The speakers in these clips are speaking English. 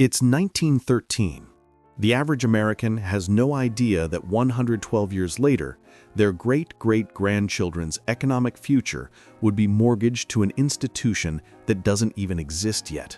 It's 1913. The average American has no idea that 112 years later, their great-great-grandchildren's economic future would be mortgaged to an institution that doesn't even exist yet.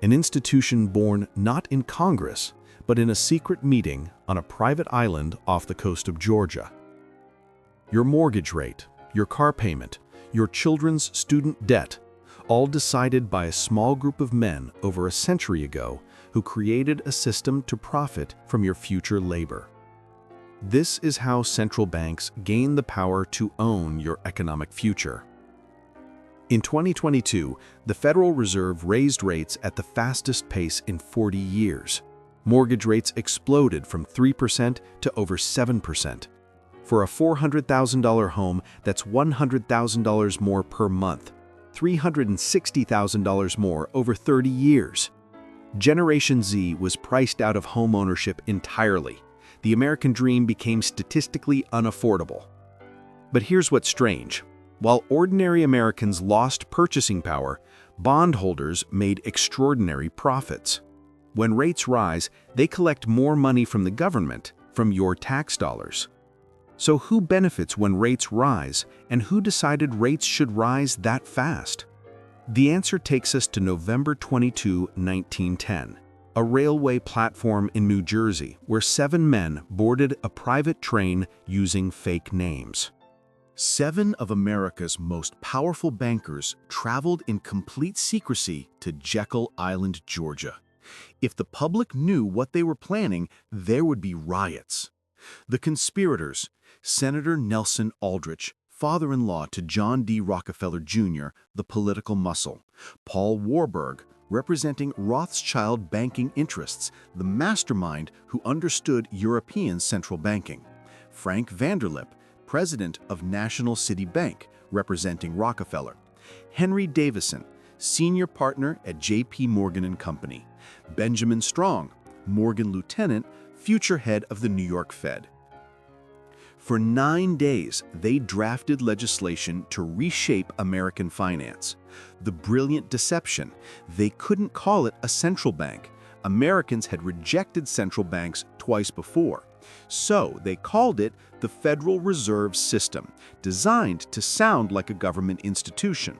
An institution born not in Congress, but in a secret meeting on a private island off the coast of Georgia. Your mortgage rate, your car payment, your children's student debt, all decided by a small group of men over a century ago who created a system to profit from your future labor. This is how central banks gain the power to own your economic future. In 2022, the Federal Reserve raised rates at the fastest pace in 40 years. Mortgage rates exploded from 3% to over 7%. For a $400,000 home, that's $100,000 more per month, $360,000 more over 30 years. Generation Z was priced out of homeownership entirely. The American dream became statistically unaffordable. But here's what's strange. While ordinary Americans lost purchasing power, bondholders made extraordinary profits. When rates rise, they collect more money from the government, from your tax dollars. So who benefits when rates rise, and who decided rates should rise that fast? The answer takes us to November 22, 1910, a railway platform in New Jersey where 7 men boarded a private train using fake names. 7 of America's most powerful bankers traveled in complete secrecy to Jekyll Island, Georgia. If the public knew what they were planning, there would be riots. The conspirators, Senator Nelson Aldrich, father-in-law to John D. Rockefeller Jr., the political muscle; Paul Warburg, representing Rothschild banking interests, the mastermind who understood European central banking; Frank Vanderlip, president of National City Bank, representing Rockefeller; Henry Davison, senior partner at J.P. Morgan & Company; Benjamin Strong, Morgan lieutenant, future head of the New York Fed. For 9 days, they drafted legislation to reshape American finance. The brilliant deception: they couldn't call it a central bank. Americans had rejected central banks twice before. So they called it the Federal Reserve System, designed to sound like a government institution.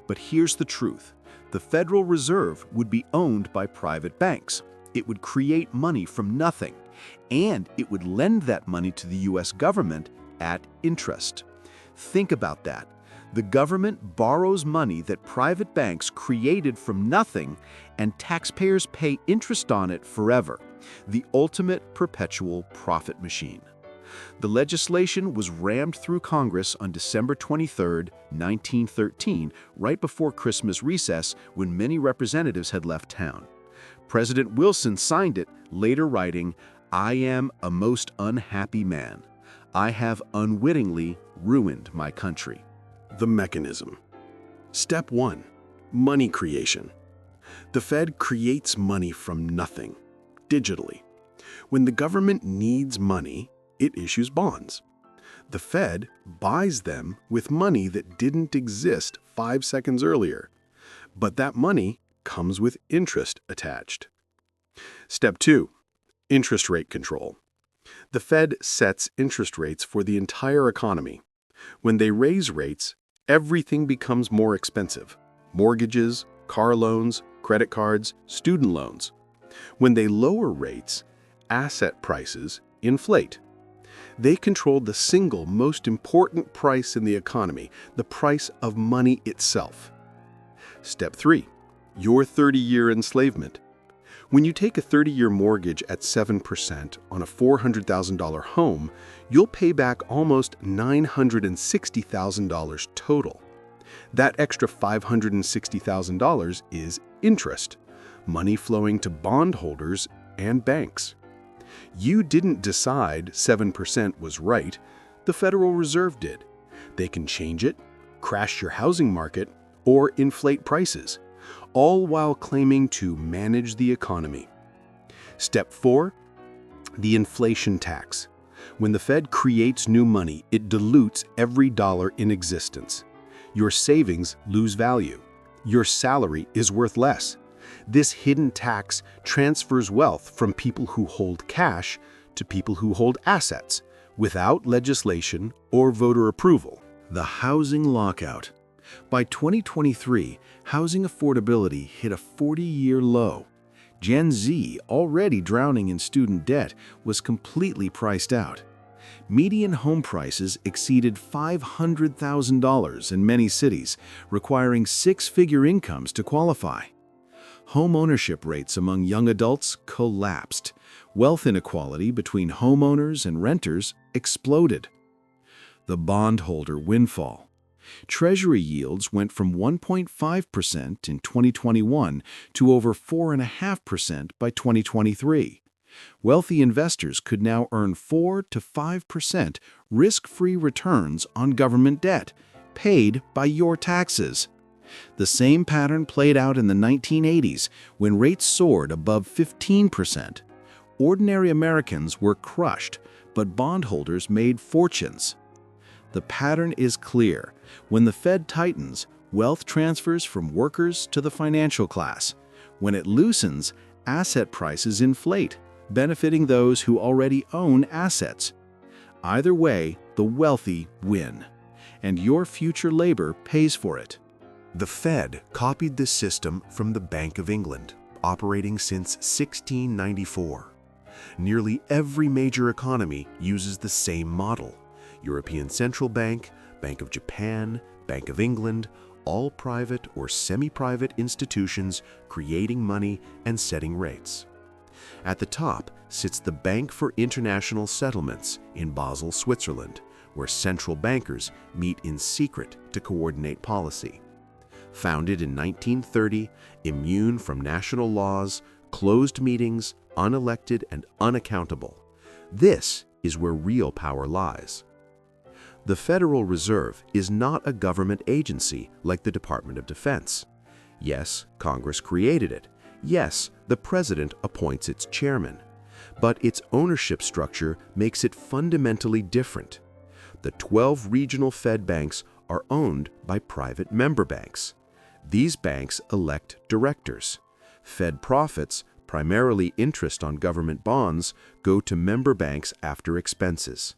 But here's the truth: the Federal Reserve would be owned by private banks. It would create money from nothing, and it would lend that money to the U.S. government at interest. Think about that. The government borrows money that private banks created from nothing, and taxpayers pay interest on it forever. The ultimate perpetual profit machine. The legislation was rammed through Congress on December 23, 1913, right before Christmas recess, when many representatives had left town. President Wilson signed it, later writing, "I am a most unhappy man. I have unwittingly ruined my country." The mechanism. Step 1. Money creation. The Fed creates money from nothing, digitally. When the government needs money, it issues bonds. The Fed buys them with money that didn't exist 5 seconds earlier. But that money comes with interest attached. Step 2. Interest rate control. The Fed sets interest rates for the entire economy. When they raise rates, everything becomes more expensive: mortgages, car loans, credit cards, student loans. When they lower rates, asset prices inflate. They control the single most important price in the economy, the price of money itself. Step 3. Your 30-year enslavement. When you take a 30-year mortgage at 7% on a $400,000 home, you'll pay back almost $960,000 total. That extra $560,000 is interest, money flowing to bondholders and banks. You didn't decide 7% was right, the Federal Reserve did. They can change it, crash your housing market, or inflate prices, all while claiming to manage the economy. Step 4. The inflation tax. When the Fed creates new money, it dilutes every dollar in existence. Your savings lose value. Your salary is worth less. This hidden tax transfers wealth from people who hold cash to people who hold assets, without legislation or voter approval. The housing lockout. By 2023, housing affordability hit a 40-year low. Gen Z, already drowning in student debt, was completely priced out. Median home prices exceeded $500,000 in many cities, requiring six-figure incomes to qualify. Home ownership rates among young adults collapsed. Wealth inequality between homeowners and renters exploded. The bondholder windfall. Treasury yields went from 1.5% in 2021 to over 4.5% by 2023. Wealthy investors could now earn 4 to 5% risk-free returns on government debt, paid by your taxes. The same pattern played out in the 1980s when rates soared above 15%. Ordinary Americans were crushed, but bondholders made fortunes. The pattern is clear. When the Fed tightens, wealth transfers from workers to the financial class. When it loosens, asset prices inflate, benefiting those who already own assets. Either way, the wealthy win, and your future labor pays for it. The Fed copied this system from the Bank of England, operating since 1694. Nearly every major economy uses the same model. European Central Bank, Bank of Japan, Bank of England, all private or semi-private institutions creating money and setting rates. At the top sits the Bank for International Settlements in Basel, Switzerland, where central bankers meet in secret to coordinate policy. Founded in 1930, immune from national laws, closed meetings, unelected and unaccountable. This is where real power lies. The Federal Reserve is not a government agency like the Department of Defense. Yes, Congress created it. Yes, the President appoints its chairman. But its ownership structure makes it fundamentally different. The 12 regional Fed banks are owned by private member banks. These banks elect directors. Fed profits, primarily interest on government bonds, go to member banks after expenses.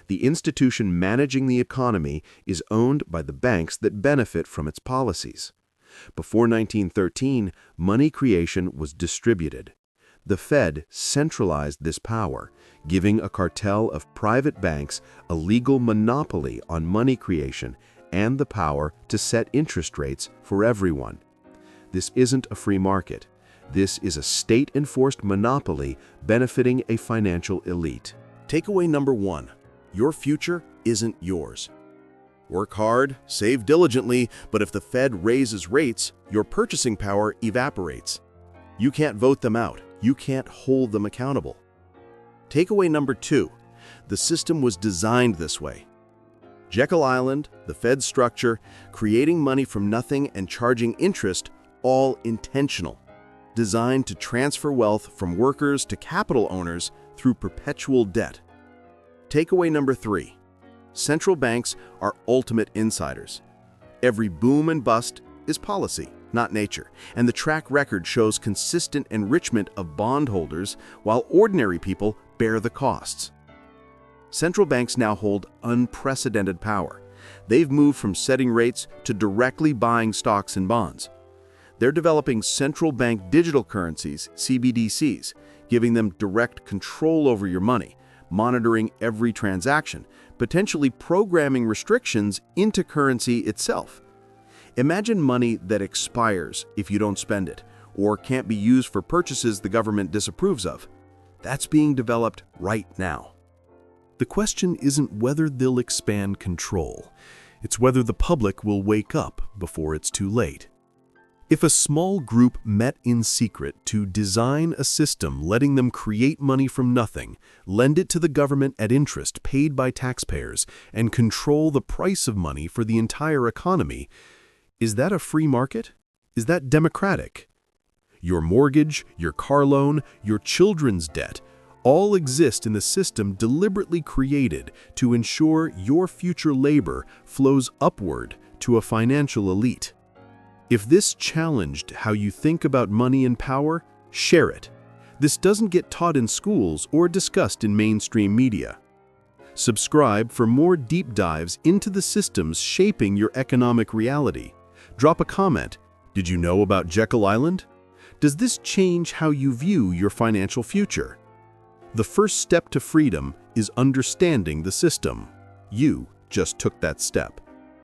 The institution managing the economy is owned by the banks that benefit from its policies. Before 1913, money creation was distributed. The Fed centralized this power, giving a cartel of private banks a legal monopoly on money creation and the power to set interest rates for everyone. This isn't a free market. This is a state-enforced monopoly benefiting a financial elite. Takeaway number 1. Your future isn't yours. Work hard, save diligently, but if the Fed raises rates, your purchasing power evaporates. You can't vote them out. You can't hold them accountable. Takeaway number 2. The system was designed this way. Jekyll Island, the Fed structure, creating money from nothing and charging interest, all intentional. Designed to transfer wealth from workers to capital owners through perpetual debt. Takeaway number 3. Central banks are ultimate insiders. Every boom and bust is policy, not nature, and the track record shows consistent enrichment of bondholders while ordinary people bear the costs. Central banks now hold unprecedented power. They've moved from setting rates to directly buying stocks and bonds. They're developing central bank digital currencies, CBDCs, giving them direct control over your money, monitoring every transaction, potentially programming restrictions into currency itself. Imagine money that expires if you don't spend it, or can't be used for purchases the government disapproves of. That's being developed right now. The question isn't whether they'll expand control. It's whether the public will wake up before it's too late. If a small group met in secret to design a system letting them create money from nothing, lend it to the government at interest paid by taxpayers, and control the price of money for the entire economy, is that a free market? Is that democratic? Your mortgage, your car loan, your children's debt, all exist in the system deliberately created to ensure your future labor flows upward to a financial elite. If this challenged how you think about money and power, share it. This doesn't get taught in schools or discussed in mainstream media. Subscribe for more deep dives into the systems shaping your economic reality. Drop a comment. Did you know about Jekyll Island? Does this change how you view your financial future? The first step to freedom is understanding the system. You just took that step.